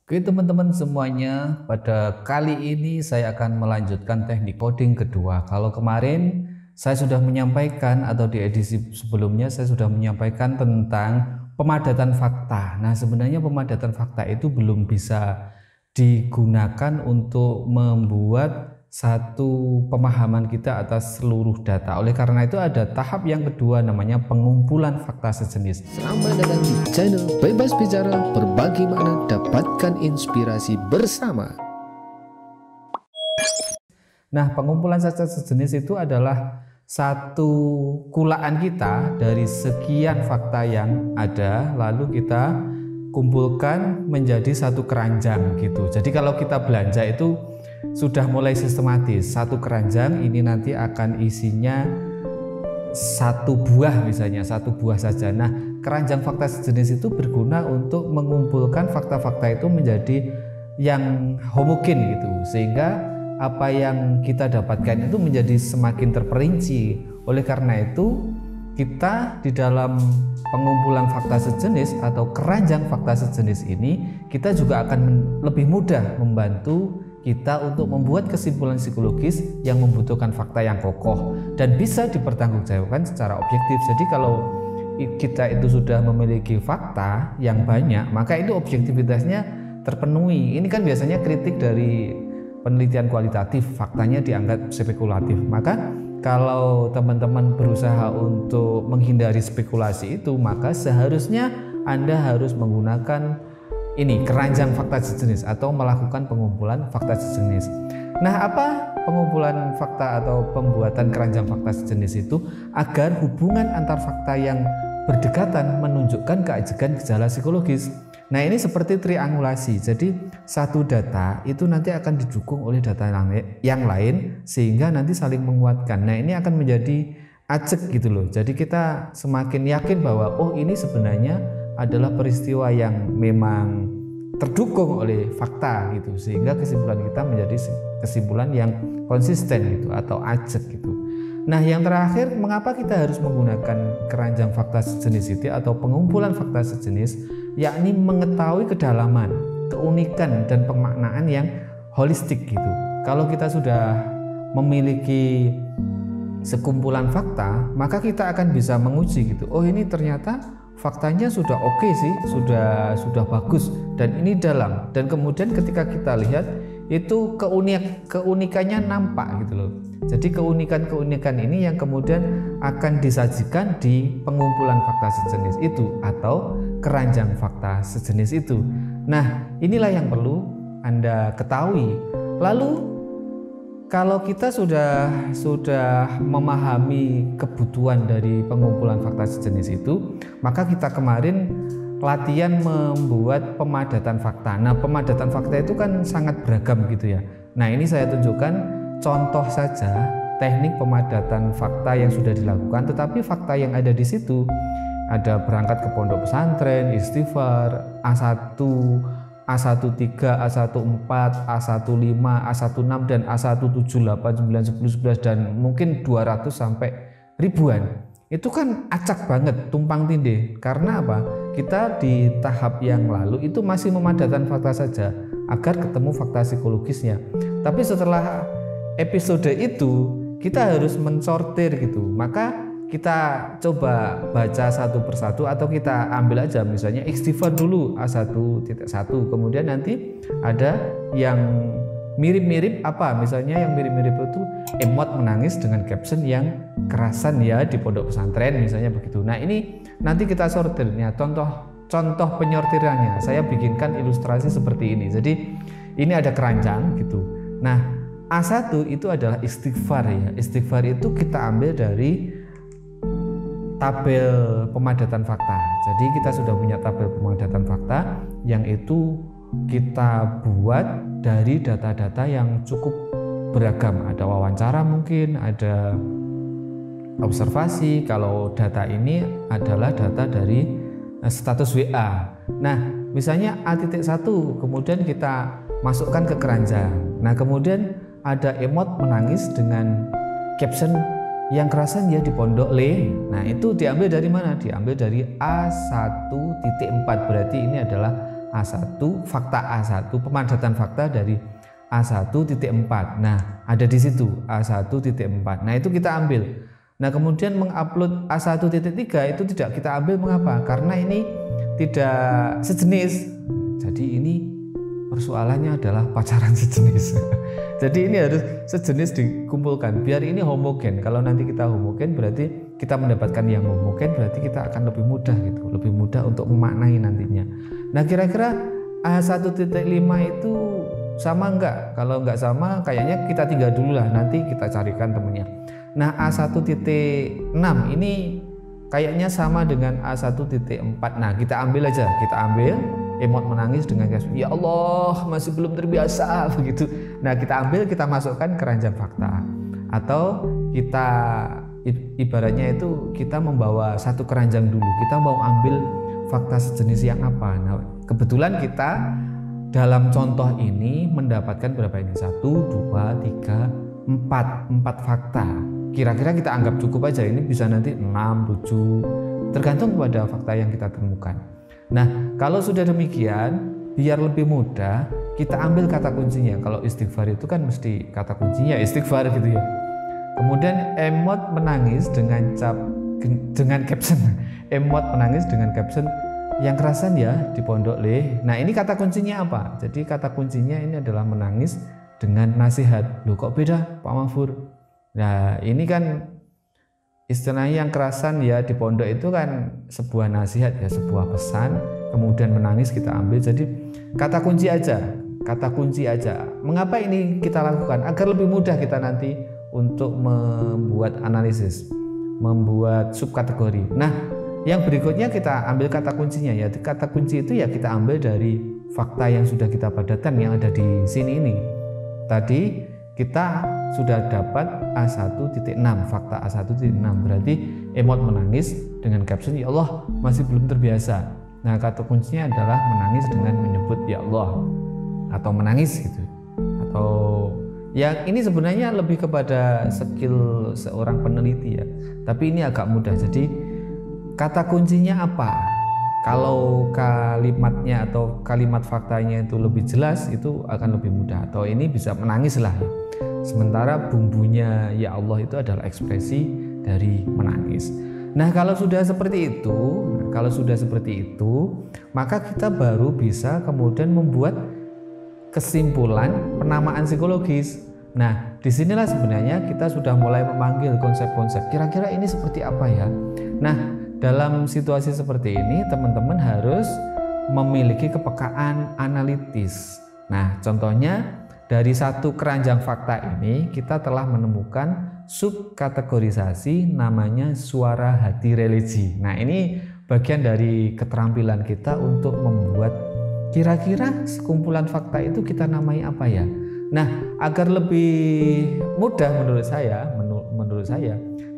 Oke teman-teman semuanya, pada kali ini saya akan melanjutkan teknik coding kedua. Kalau kemarin saya sudah menyampaikan atau di edisi sebelumnya saya sudah menyampaikan tentang pemadatan fakta. Nah sebenarnya pemadatan fakta itu belum bisa digunakan untuk membuat satu pemahaman kita atas seluruh data. Oleh karena itu ada tahap yang kedua namanya pengumpulan fakta sejenis. Selamat datang di channel Bebas Bicara, berbagi makna, dapatkan inspirasi bersama. Nah, pengumpulan fakta sejenis itu adalah satu kulaan kita dari sekian fakta yang ada, lalu kita kumpulkan menjadi satu keranjang gitu. Jadi kalau kita belanja itu sudah mulai sistematis. Satu keranjang ini nanti akan isinya satu buah, misalnya satu buah saja. Nah, keranjang fakta sejenis itu berguna untuk mengumpulkan fakta-fakta itu menjadi yang homogen gitu, sehingga apa yang kita dapatkan itu menjadi semakin terperinci. Oleh karena itu kita di dalam pengumpulan fakta sejenis atau keranjang fakta sejenis ini, kita juga akan lebih mudah membantu kita untuk membuat kesimpulan psikologis yang membutuhkan fakta yang kokoh dan bisa dipertanggungjawabkan secara objektif. Jadi kalau kita itu sudah memiliki fakta yang banyak, maka itu objektivitasnya terpenuhi. Ini kan biasanya kritik dari penelitian kualitatif, faktanya dianggap spekulatif. Maka kalau teman-teman berusaha untuk menghindari spekulasi itu, maka seharusnya Anda harus menggunakan ini keranjang fakta sejenis atau melakukan pengumpulan fakta sejenis. Nah, apa pengumpulan fakta atau pembuatan keranjang fakta sejenis itu? Agar hubungan antar fakta yang berdekatan menunjukkan keajegan gejala psikologis. Nah, ini seperti triangulasi. Jadi satu data itu nanti akan didukung oleh data yang lain sehingga nanti saling menguatkan. Nah, ini akan menjadi ajeg gitu loh. Jadi kita semakin yakin bahwa oh ini sebenarnya adalah peristiwa yang memang terdukung oleh fakta gitu, sehingga kesimpulan kita menjadi kesimpulan yang konsisten gitu atau ajeg gitu. Nah, yang terakhir, mengapa kita harus menggunakan keranjang fakta sejenis itu atau pengumpulan fakta sejenis, yakni mengetahui kedalaman, keunikan dan pemaknaan yang holistik gitu. Kalau kita sudah memiliki sekumpulan fakta, maka kita akan bisa menguji gitu. Oh, ini ternyata faktanya sudah oke sih, sudah bagus dan ini dalam. Dan kemudian ketika kita lihat itu keunikannya nampak gitu loh. Jadi keunikan ini yang kemudian akan disajikan di pengumpulan fakta sejenis itu atau keranjang fakta sejenis itu. Nah, inilah yang perlu Anda ketahui. Lalu kalau kita sudah memahami kebutuhan dari pengumpulan fakta sejenis itu, maka kita kemarin latihan membuat pemadatan fakta. Nah, pemadatan fakta itu kan sangat beragam gitu ya. Nah, ini saya tunjukkan contoh saja teknik pemadatan fakta yang sudah dilakukan, tetapi fakta yang ada di situ ada berangkat ke pondok pesantren, istighfar, A1, A13, A14, A15, A16 dan A17, 8, 9, 10, 11 dan mungkin 200 sampai ribuan. Itu kan acak banget, tumpang tindih. Karena apa? Kita di tahap yang lalu itu masih memadatan fakta saja agar ketemu fakta psikologisnya. Tapi setelah episode itu kita harus mensortir gitu. Maka kita coba baca satu persatu atau kita ambil aja misalnya istighfar dulu A1.1, kemudian nanti ada yang mirip-mirip apa, misalnya yang mirip-mirip itu emot menangis dengan caption yang kerasan ya di pondok pesantren misalnya begitu. Nah, ini nanti kita sortirnya, contoh penyortirannya saya bikinkan ilustrasi seperti ini. Jadi ini ada keranjang gitu. Nah, A1 itu adalah istighfar ya. Istighfar itu kita ambil dari tabel pemadatan fakta. Jadi kita sudah punya tabel pemadatan fakta yang itu kita buat dari data-data yang cukup beragam. Ada wawancara mungkin, ada observasi. Kalau data ini adalah data dari status WA. Nah, misalnya A.1 kemudian kita masukkan ke keranjang. Nah, kemudian ada emot menangis dengan caption yang kerasan ya di pondok le. Nah, itu diambil dari mana? Diambil dari A1.4. Berarti ini adalah A1, fakta A1, pemadatan fakta dari A1.4. Nah, ada di situ A1.4. Nah, itu kita ambil. Nah, kemudian mengupload A1.3 itu tidak kita ambil. Mengapa? Karena ini tidak sejenis. Jadi ini persoalannya adalah pacaran sejenis. Jadi ini harus sejenis dikumpulkan biar ini homogen. Kalau nanti kita homogen berarti kita mendapatkan yang homogen, berarti kita akan lebih mudah gitu, lebih mudah untuk memaknai nantinya. Nah, kira-kira A1.5 itu sama enggak? Kalau enggak sama kayaknya kita tinggal dulu lah, nanti kita carikan temennya. Nah, A1.6 ini kayaknya sama dengan A1.4. Nah, kita ambil aja, kita ambil emot menangis dengan caption, ya Allah masih belum terbiasa begitu. Nah, kita ambil, kita masukkan keranjang fakta. Atau kita ibaratnya itu kita membawa satu keranjang dulu, kita mau ambil fakta sejenis yang apa. Nah, kebetulan kita dalam contoh ini mendapatkan berapa ini? 1, 2, 3, 4 fakta. Kira-kira kita anggap cukup aja, ini bisa nanti 6, 7, tergantung pada fakta yang kita temukan. Nah, kalau sudah demikian, biar lebih mudah, kita ambil kata kuncinya. Kalau istighfar itu kan mesti kata kuncinya istighfar gitu ya. Kemudian emot menangis dengan caption, emot menangis dengan caption yang kerasan ya di pondok leh. Nah, ini kata kuncinya apa? Jadi kata kuncinya ini adalah menangis dengan nasihat. Loh, kok beda Pak Mahfur? Nah, ini kan istilahnya yang kerasan ya di pondok itu kan sebuah nasihat ya, sebuah pesan. Kemudian menangis kita ambil. Jadi kata kunci aja, kata kunci aja. Mengapa ini kita lakukan? Agar lebih mudah kita nanti untuk membuat analisis, membuat subkategori. Nah, yang berikutnya kita ambil kata kuncinya ya. Kata kunci itu ya kita ambil dari fakta yang sudah kita padatkan yang ada di sini ini. Tadi kita sudah dapat A1.6, fakta A1.6, berarti emot menangis dengan caption ya Allah masih belum terbiasa. Nah, kata kuncinya adalah menangis dengan menyebut ya Allah atau menangis gitu. Atau ya ini sebenarnya lebih kepada skill seorang peneliti ya. Tapi ini agak mudah. Jadi kata kuncinya apa? Kalau kalimatnya atau kalimat faktanya itu lebih jelas, itu akan lebih mudah. Atau ini bisa menangis lah ya. Sementara bumbunya ya Allah itu adalah ekspresi dari menangis. Nah, kalau sudah seperti itu, maka kita baru bisa kemudian membuat kesimpulan penamaan psikologis. Nah, disinilah sebenarnya kita sudah mulai memanggil konsep-konsep. Kira-kira ini seperti apa ya? Nah, dalam situasi seperti ini, teman-teman harus memiliki kepekaan analitis. Nah, contohnya dari satu keranjang fakta ini, kita telah menemukan subkategorisasi namanya suara hati religi. Nah, ini bagian dari keterampilan kita untuk membuat kira-kira sekumpulan fakta itu kita namai apa ya? Nah, agar lebih mudah menurut saya,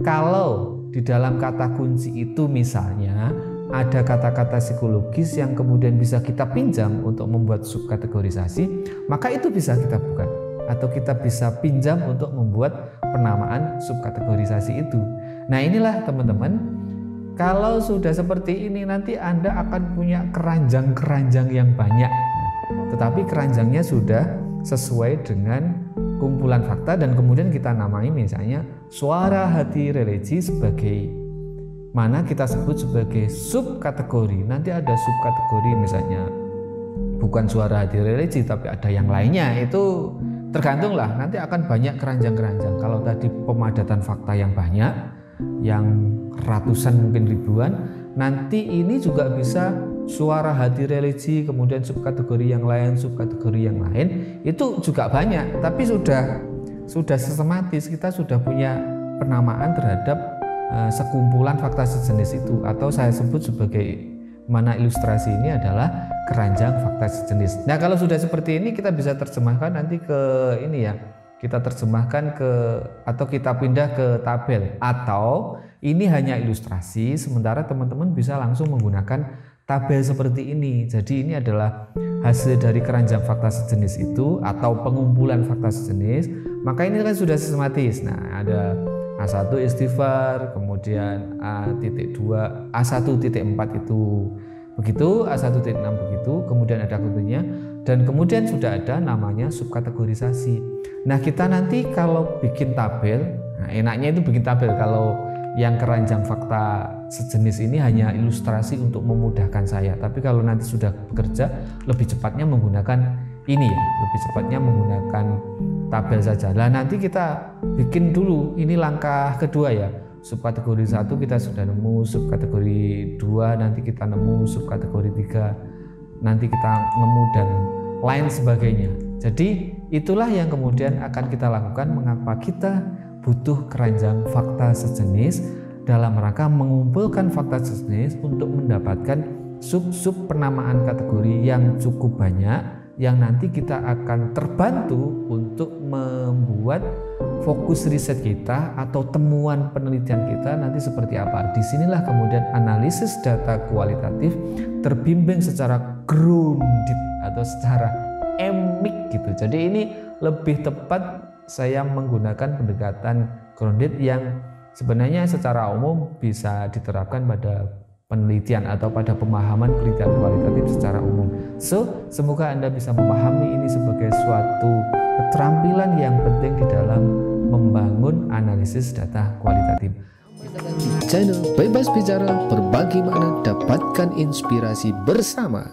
kalau di dalam kata kunci itu misalnya ada kata-kata psikologis yang kemudian bisa kita pinjam untuk membuat subkategorisasi, maka itu bisa kita buka atau kita bisa pinjam untuk membuat penamaan subkategorisasi itu. Nah, inilah teman-teman, kalau sudah seperti ini nanti Anda akan punya keranjang-keranjang yang banyak, tetapi keranjangnya sudah sesuai dengan kumpulan fakta dan kemudian kita namai misalnya suara hati religi sebagai mana kita sebut sebagai subkategori. Nanti ada subkategori misalnya bukan suara hati religi tapi ada yang lainnya, itu tergantung lah, nanti akan banyak keranjang-keranjang. Kalau tadi pemadatan fakta yang banyak, yang ratusan mungkin ribuan, nanti ini juga bisa suara hati religi, kemudian subkategori yang lain, itu juga banyak. Tapi sudah sistematis, kita sudah punya penamaan terhadap sekumpulan fakta sejenis itu, atau saya sebut sebagai mana ilustrasi ini adalah keranjang fakta sejenis. Nah, kalau sudah seperti ini kita bisa terjemahkan nanti ke ini ya, kita terjemahkan ke atau kita pindah ke tabel, atau ini hanya ilustrasi sementara teman-teman bisa langsung menggunakan tabel seperti ini. Jadi ini adalah hasil dari keranjang fakta sejenis itu atau pengumpulan fakta sejenis, maka ini kan sudah sistematis. Nah, ada A1 istighfar, kemudian A.2, A1.4 itu begitu, A1.6 begitu, kemudian ada kategorinya, dan kemudian sudah ada namanya subkategorisasi. Nah, kita nanti kalau bikin tabel, nah enaknya itu bikin tabel. Kalau yang keranjang fakta sejenis ini hanya ilustrasi untuk memudahkan saya, tapi kalau nanti sudah bekerja lebih cepatnya menggunakan ini ya, lebih cepatnya menggunakan tabel saja. Nah, nanti kita bikin dulu, ini langkah kedua ya. Subkategori 1 kita sudah nemu, subkategori 2 nanti kita nemu, subkategori 3 nanti kita nemu, dan lain sebagainya. Jadi itulah yang kemudian akan kita lakukan mengapa kita butuh keranjang fakta sejenis dalam rangka mengumpulkan fakta sejenis untuk mendapatkan sub-sub penamaan kategori yang cukup banyak, yang nanti kita akan terbantu untuk membuat fokus riset kita atau temuan penelitian kita nanti seperti apa. Disinilah kemudian analisis data kualitatif terbimbing secara grounded atau secara emik gitu. Jadi ini lebih tepat saya menggunakan pendekatan grounded yang sebenarnya secara umum bisa diterapkan pada penelitian atau pada pemahaman penelitian kualitatif secara umum. So, semoga Anda bisa memahami ini sebagai suatu keterampilan yang penting di dalam membangun analisis data kualitatif. Channel Bebas Bicara, berbagi makna, dapatkan inspirasi bersama.